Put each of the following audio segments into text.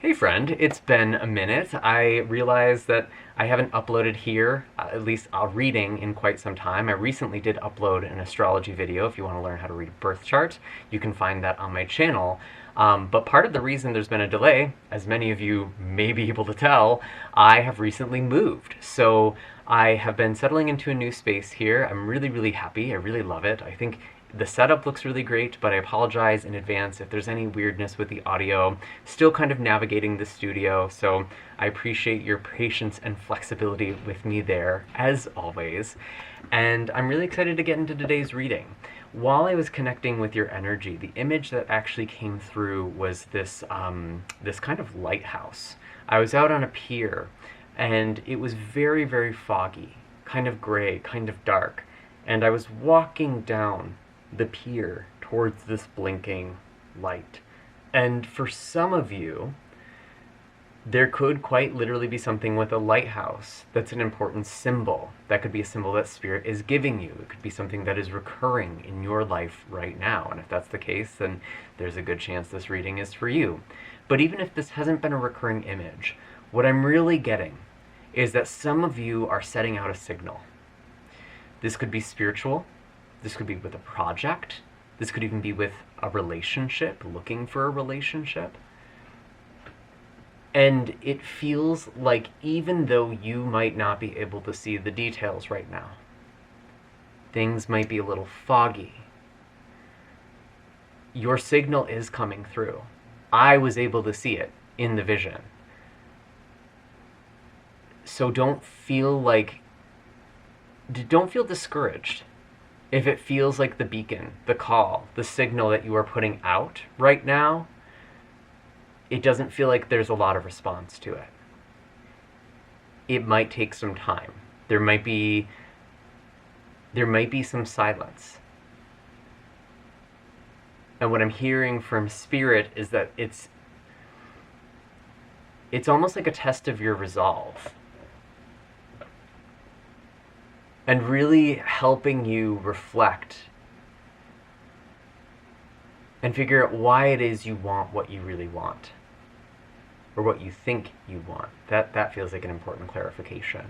Hey friend, it's been a minute. I realized that I haven't uploaded here, at least a reading, in quite some time. I recently did upload an astrology video. If you want to learn how to read a birth chart, you can find that on my channel. But part of the reason there's been a delay, as many of you may be able to tell, I have recently moved. So I have been settling into a new space here. I'm really, really happy. I really love it. I think the setup looks really great, but I apologize in advance if there's any weirdness with the audio. Still kind of navigating the studio, so I appreciate your patience and flexibility with me there, as always. And I'm really excited to get into today's reading. While I was connecting with your energy, the image that actually came through was this, this kind of lighthouse. I was out on a pier, and it was very, very foggy, kind of gray, kind of dark. And I was walking down the pier towards this blinking light. And for some of you, there could quite literally be something with a lighthouse that's an important symbol. That could be a symbol that Spirit is giving you. It could be something that is recurring in your life right now. And if that's the case, then there's a good chance this reading is for you. But even if this hasn't been a recurring image, what I'm really getting is that some of you are setting out a signal. This could be spiritual. This could be with a project. This could even be with a relationship, looking for a relationship. And it feels like even though you might not be able to see the details right now, things might be a little foggy, your signal is coming through. I was able to see it in the vision. So don't feel discouraged if it feels like the beacon, the call, the signal that you are putting out right now, it doesn't feel like there's a lot of response to it. It might take some time. There might be some silence. And what I'm hearing from Spirit is that it's almost like a test of your resolve. And really helping you reflect and figure out why it is you want what you really want, or what you think you want. That feels like an important clarification.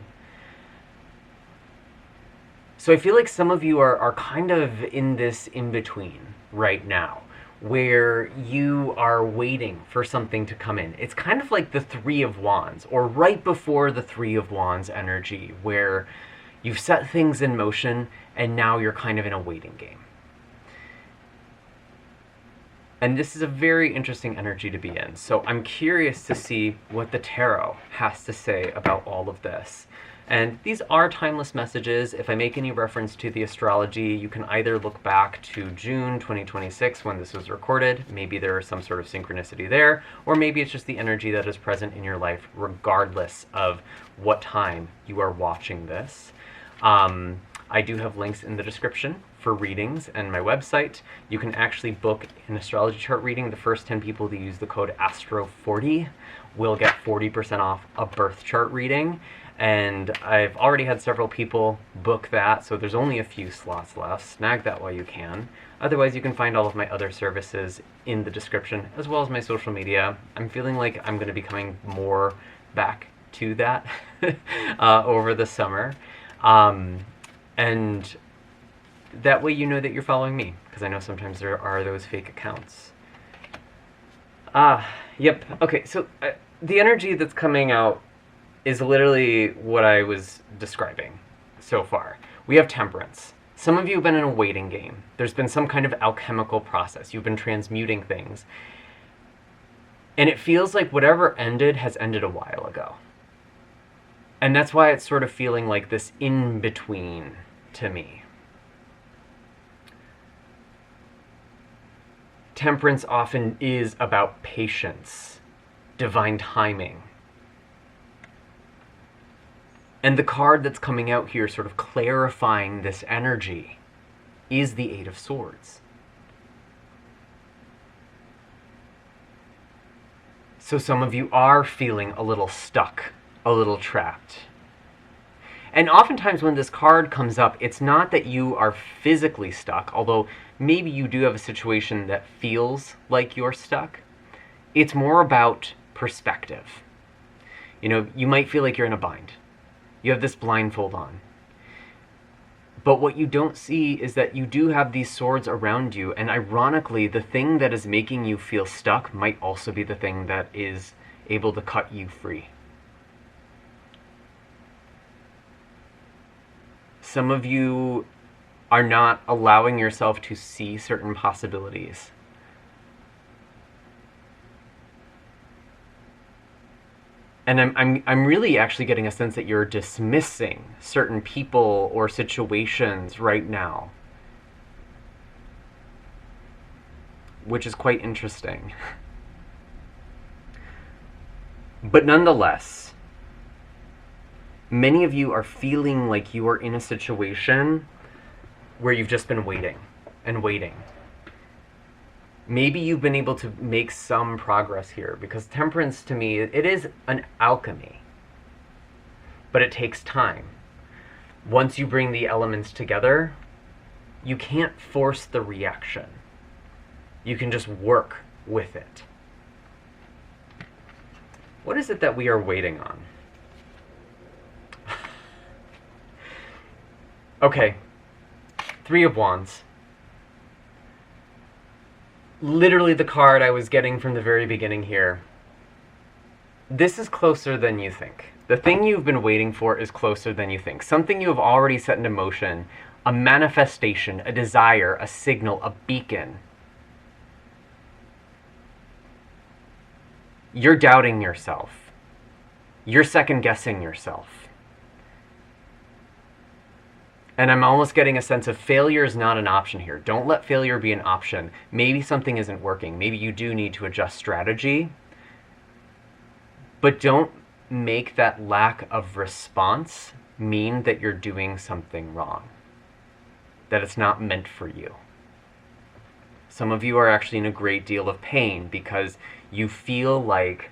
So I feel like some of you are kind of in this in-between right now, where you are waiting for something to come in. It's kind of like the Three of Wands, or right before the Three of Wands energy, where you've set things in motion, and now you're kind of in a waiting game. And this is a very interesting energy to be in. So I'm curious to see what the tarot has to say about all of this. And these are timeless messages. If I make any reference to the astrology, you can either look back to June 2026 when this was recorded. Maybe there is some sort of synchronicity there, or maybe it's just the energy that is present in your life regardless of what time you are watching this. I do have links in the description for readings and my website. You can actually book an astrology chart reading. The first 10 people to use the code ASTRO40 will get 40% off a birth chart reading. And I've already had several people book that, so there's only a few slots left. Snag that while you can. Otherwise, you can find all of my other services in the description, as well as my social media. I'm feeling like I'm going to be coming more back to that over the summer. And that way you know that you're following me, because I know sometimes there are those fake accounts. Yep. Okay, so the energy that's coming out is literally what I was describing so far. We have Temperance. Some of you have been in a waiting game. There's been some kind of alchemical process. You've been transmuting things. And it feels like whatever ended has ended a while ago. And that's why it's sort of feeling like this in-between to me. Temperance often is about patience, divine timing. And the card that's coming out here, sort of clarifying this energy, is the Eight of Swords. So some of you are feeling a little stuck, a little trapped. And oftentimes when this card comes up, it's not that you are physically stuck, although maybe you do have a situation that feels like you're stuck. It's more about perspective. You know, you might feel like you're in a bind. You have this blindfold on. But what you don't see is that you do have these swords around you, and ironically, the thing that is making you feel stuck might also be the thing that is able to cut you free. Some of you are not allowing yourself to see certain possibilities. And I'm really actually getting a sense that you're dismissing certain people or situations right now, which is quite interesting. But nonetheless, many of you are feeling like you are in a situation where you've just been waiting and waiting. Maybe you've been able to make some progress here, because temperance, to me, it is an alchemy. But it takes time. Once you bring the elements together, you can't force the reaction. You can just work with it. What is it that we are waiting on? Okay, Three of Wands. Literally the card I was getting from the very beginning here. This is closer than you think. The thing you've been waiting for is closer than you think. Something you have already set into motion. A manifestation, a desire, a signal, a beacon. You're doubting yourself. You're second-guessing yourself. And I'm almost getting a sense of failure is not an option here. Don't let failure be an option. Maybe something isn't working. Maybe you do need to adjust strategy. But don't make that lack of response mean that you're doing something wrong. That it's not meant for you. Some of you are actually in a great deal of pain because you feel like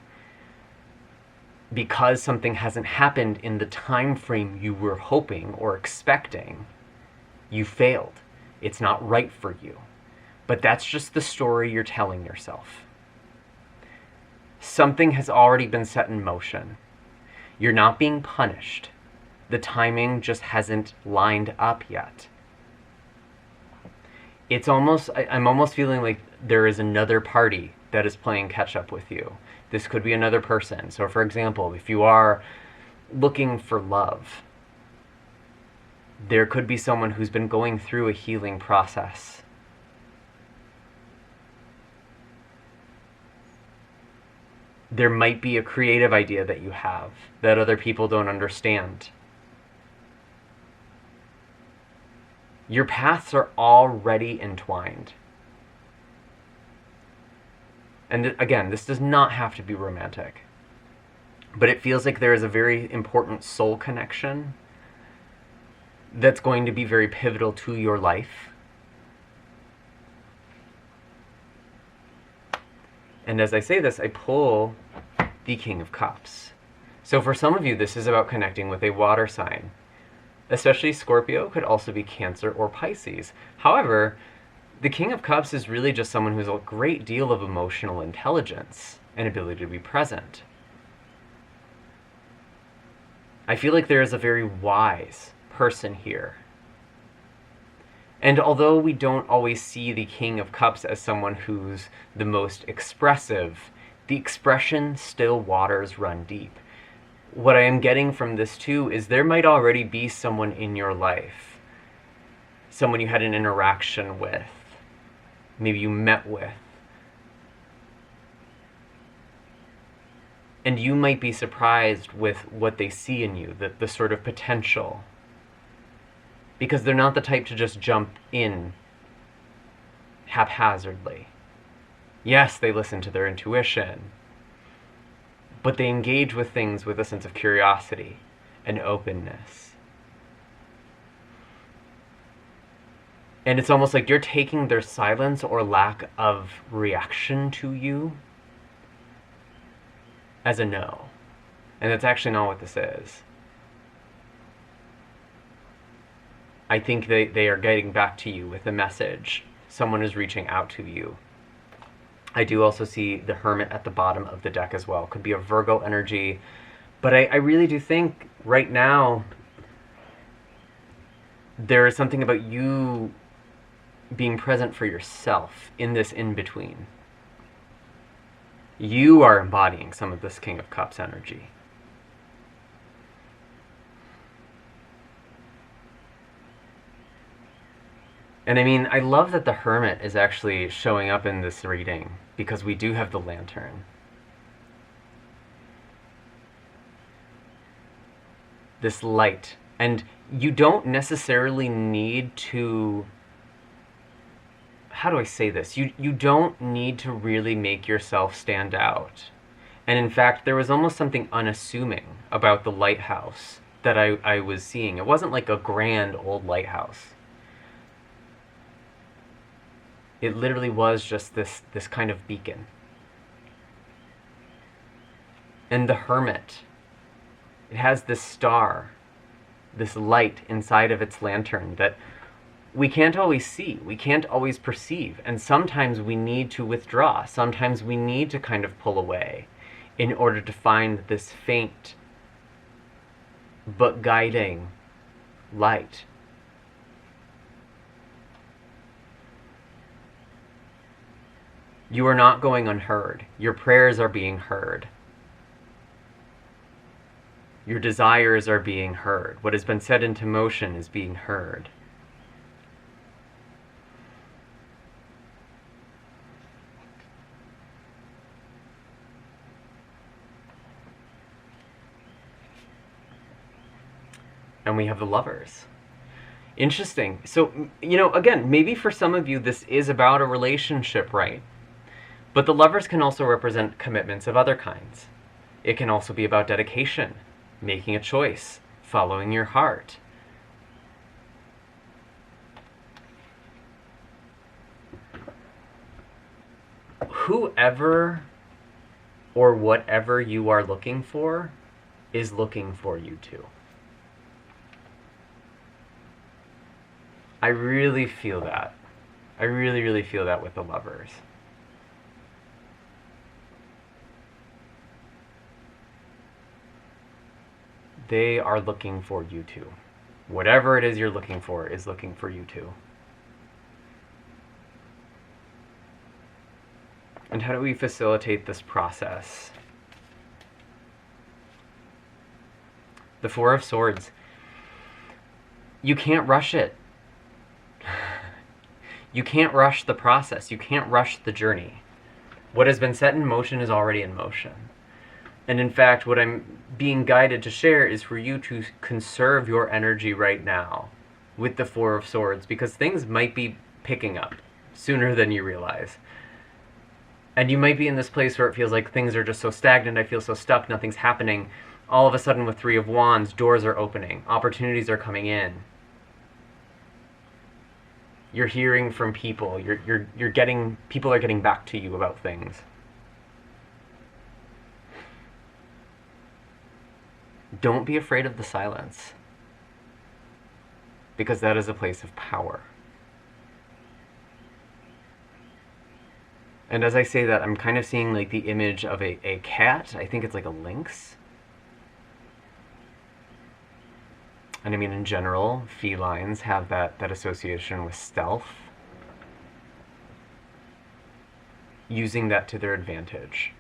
because something hasn't happened in the time frame you were hoping or expecting, you failed. It's not right for you. But that's just the story you're telling yourself. Something has already been set in motion. You're not being punished. The timing just hasn't lined up yet. It's almost, I'm almost feeling like there is another party that is playing catch up with you. This could be another person. So for example, if you are looking for love, there could be someone who's been going through a healing process. There might be a creative idea that you have that other people don't understand. Your paths are already entwined. And again, this does not have to be romantic. But it feels like there is a very important soul connection that's going to be very pivotal to your life. And as I say this, I pull the King of Cups. So for some of you, this is about connecting with a water sign. Especially Scorpio, could also be Cancer or Pisces. However, the King of Cups is really just someone who has a great deal of emotional intelligence and ability to be present. I feel like there is a very wise person here. And although we don't always see the King of Cups as someone who's the most expressive, the expression still waters run deep. What I am getting from this too is there might already be someone in your life, someone you had an interaction with, maybe you met with, and you might be surprised with what they see in you, the sort of potential. Because they're not the type to just jump in haphazardly. Yes, they listen to their intuition, but they engage with things with a sense of curiosity and openness. And it's almost like you're taking their silence or lack of reaction to you as a no. And that's actually not what this is. I think they are getting back to you with a message. Someone is reaching out to you. I do also see the Hermit at the bottom of the deck as well. Could be a Virgo energy. But I really do think right now there is something about you being present for yourself in this in-between. You are embodying some of this King of Cups energy. And I mean, I love that the Hermit is actually showing up in this reading, because we do have the Lantern. This light. And you don't necessarily need to... How do I say this? You don't need to really make yourself stand out. And in fact, there was almost something unassuming about the lighthouse that I was seeing. It wasn't like a grand old lighthouse. It literally was just this kind of beacon. And the Hermit, it has this star, this light inside of its lantern that we can't always see, we can't always perceive, and sometimes we need to withdraw, sometimes we need to kind of pull away in order to find this faint but guiding light. You are not going unheard. Your prayers are being heard. Your desires are being heard. What has been set into motion is being heard. And we have the Lovers. Interesting. So, again, maybe for some of you this is about a relationship, right? But the Lovers can also represent commitments of other kinds. It can also be about dedication, making a choice, following your heart. Whoever or whatever you are looking for is looking for you too. I really feel that. I really, really feel that with the Lovers. They are looking for you too. Whatever it is you're looking for is looking for you too. And how do we facilitate this process? The Four of Swords. You can't rush it. You can't rush the process. You can't rush the journey. What has been set in motion is already in motion. And in fact, what I'm being guided to share is for you to conserve your energy right now with the Four of Swords, because things might be picking up sooner than you realize. And you might be in this place where it feels like things are just so stagnant, I feel so stuck, nothing's happening. All of a sudden with Three of Wands, doors are opening, opportunities are coming in. You're hearing from people, people are getting back to you about things. Don't be afraid of the silence, because that is a place of power. And as I say that, I'm kind of seeing like the image of a cat. I think it's like a lynx. And I mean, in general, felines have that association with stealth. Using that to their advantage.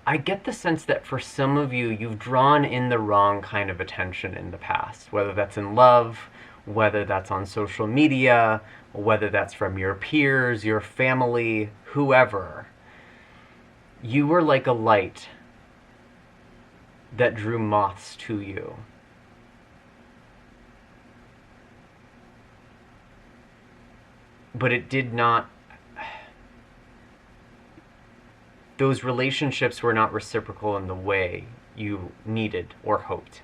I get the sense that for some of you, you've drawn in the wrong kind of attention in the past, whether that's in love, whether that's on social media, whether that's from your peers, your family, whoever. You were like a light that drew moths to you. But it did not... Those relationships were not reciprocal in the way you needed or hoped.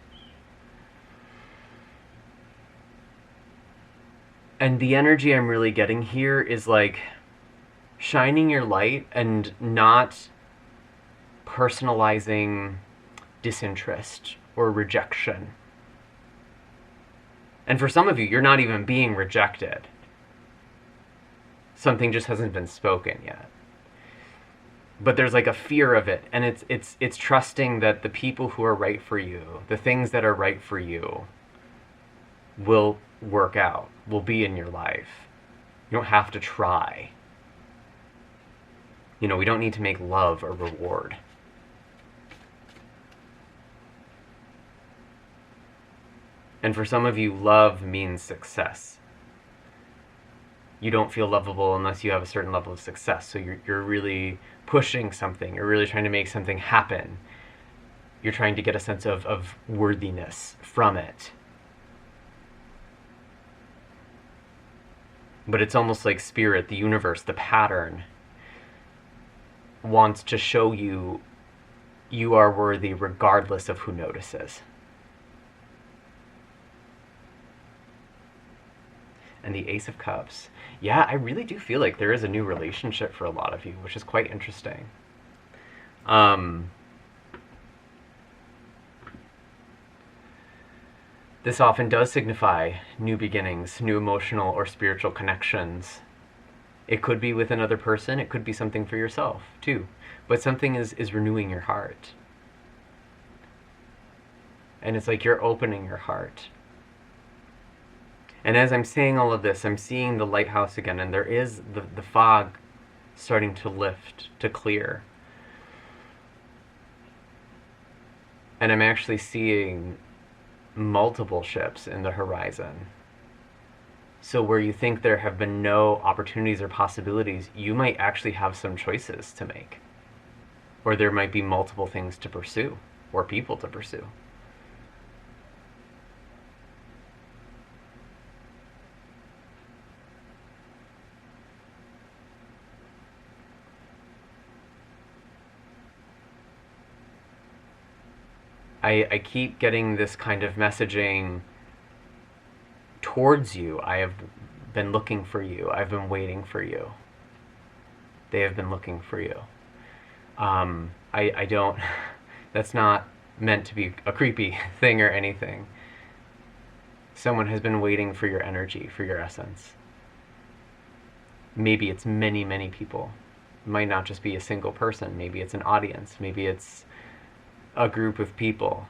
And the energy I'm really getting here is like shining your light and not personalizing, disinterest or rejection. And for some of you, you're not even being rejected. Something just hasn't been spoken yet. But there's like a fear of it, and it's trusting that the people who are right for you, the things that are right for you, will work out, will be in your life. You don't have to try. You know, we don't need to make love a reward. And for some of you, love means success. You don't feel lovable unless you have a certain level of success. So you're really pushing something. You're really trying to make something happen. You're trying to get a sense of worthiness from it. But it's almost like spirit, the universe, the pattern, wants to show you you are worthy regardless of who notices. And the Ace of Cups. Yeah, I really do feel like there is a new relationship for a lot of you, which is quite interesting. This often does signify new beginnings, new emotional or spiritual connections. It could be with another person, it could be something for yourself, too. But something is renewing your heart. And it's like you're opening your heart. And as I'm saying all of this, I'm seeing the lighthouse again, and there is the fog starting to lift, to clear. And I'm actually seeing multiple ships in the horizon. So where you think there have been no opportunities or possibilities, you might actually have some choices to make. Or there might be multiple things to pursue, or people to pursue. I keep getting this kind of messaging towards you. I have been looking for you. I've been waiting for you. They have been looking for you. I don't, that's not meant to be a creepy thing or anything. Someone has been waiting for your energy, for your essence. Maybe it's many, many people. It might not just be a single person. Maybe it's an audience. Maybe it's a group of people.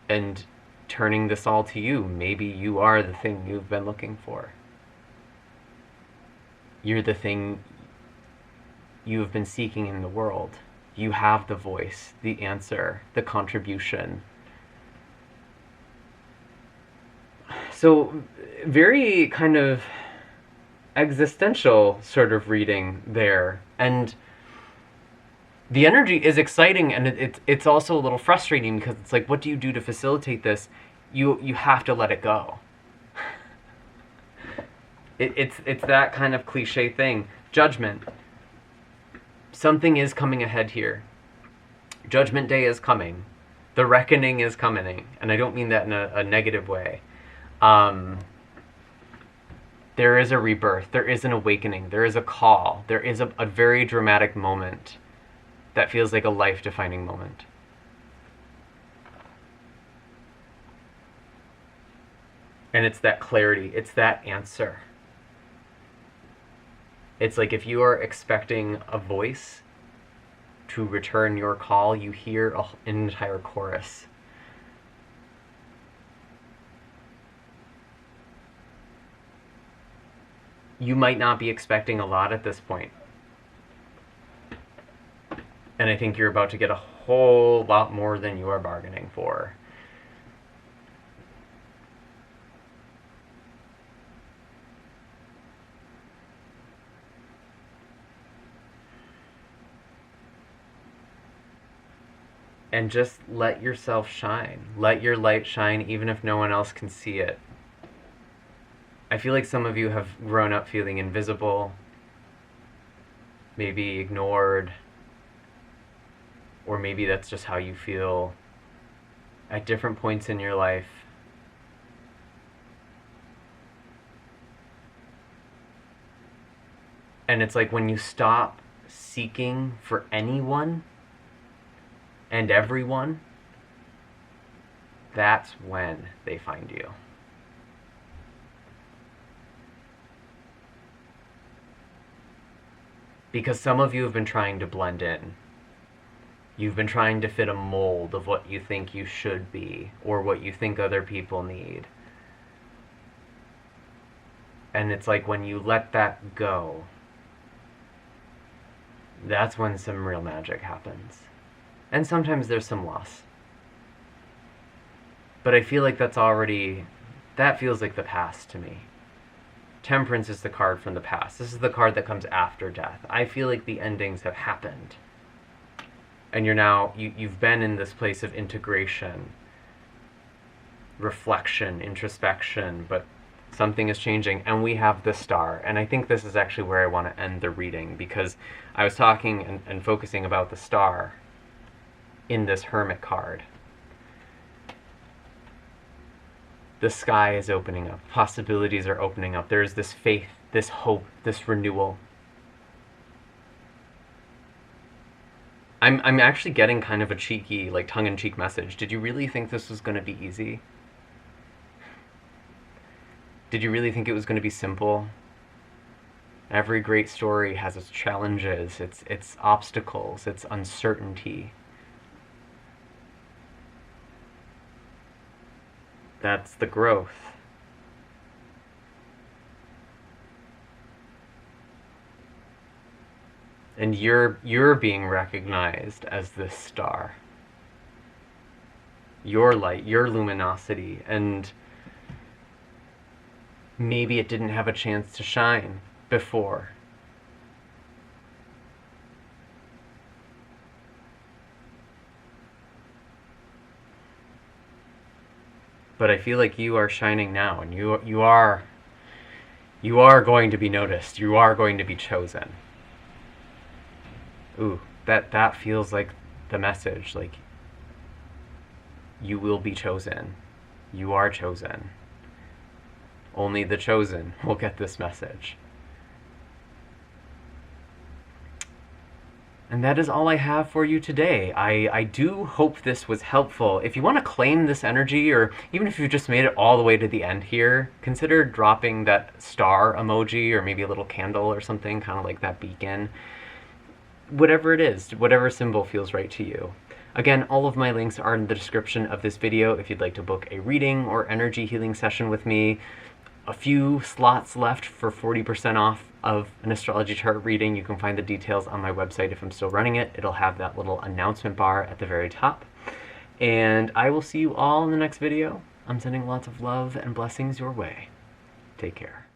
And turning this all to you, maybe you are the thing you've been looking for. You're the thing you have been seeking in the world. You have the voice, the answer, the contribution. So, very kind of existential sort of reading there. And the energy is exciting, and it's also a little frustrating, because it's like, what do you do to facilitate this? You have to let it go. It's that kind of cliche thing. Judgment. Something is coming ahead here. Judgment Day is coming. The reckoning is coming. And I don't mean that in a negative way. There is a rebirth. There is an awakening. There is a call. There is a very dramatic moment that feels like a life-defining moment. And it's that clarity. It's that answer. It's like if you are expecting a voice to return your call, you hear an entire chorus. You might not be expecting a lot at this point. And I think you're about to get a whole lot more than you are bargaining for. And just let yourself shine. Let your light shine even if no one else can see it. I feel like some of you have grown up feeling invisible, maybe ignored, or maybe that's just how you feel at different points in your life. And it's like when you stop seeking for anyone, and everyone, that's when they find you. Because some of you have been trying to blend in. You've been trying to fit a mold of what you think you should be, or what you think other people need. And it's like when you let that go, that's when some real magic happens. And sometimes there's some loss. But I feel like that feels like the past to me. Temperance is the card from the past. This is the card that comes after death. I feel like the endings have happened. And you've been in this place of integration, reflection, introspection, but something is changing, and we have the star. And I think this is actually where I want to end the reading, because I was talking and focusing about the star in this Hermit card. The sky is opening up. Possibilities are opening up. There's this faith, this hope, this renewal. I'm actually getting kind of a cheeky, like tongue-in-cheek message. Did you really think this was going to be easy? Did you really think it was going to be simple? Every great story has its challenges, its obstacles, its uncertainty. That's the growth. And you're being recognized as this star. Your light, your luminosity, and maybe it didn't have a chance to shine before. But I feel like you are shining now, and you are going to be noticed. You are going to be chosen. Ooh, that feels like the message. Like, you will be chosen. You are chosen. Only the chosen will get this message. And that is all I have for you today. I do hope this was helpful. If you want to claim this energy, or even if you just made it all the way to the end here, consider dropping that star emoji, or maybe a little candle or something, kind of like that beacon. Whatever it is, whatever symbol feels right to you. Again, all of my links are in the description of this video if you'd like to book a reading or energy healing session with me. A few slots left for 40% off of an astrology chart reading. You can find the details on my website if I'm still running it. It'll have that little announcement bar at the very top. And I will see you all in the next video. I'm sending lots of love and blessings your way. Take care.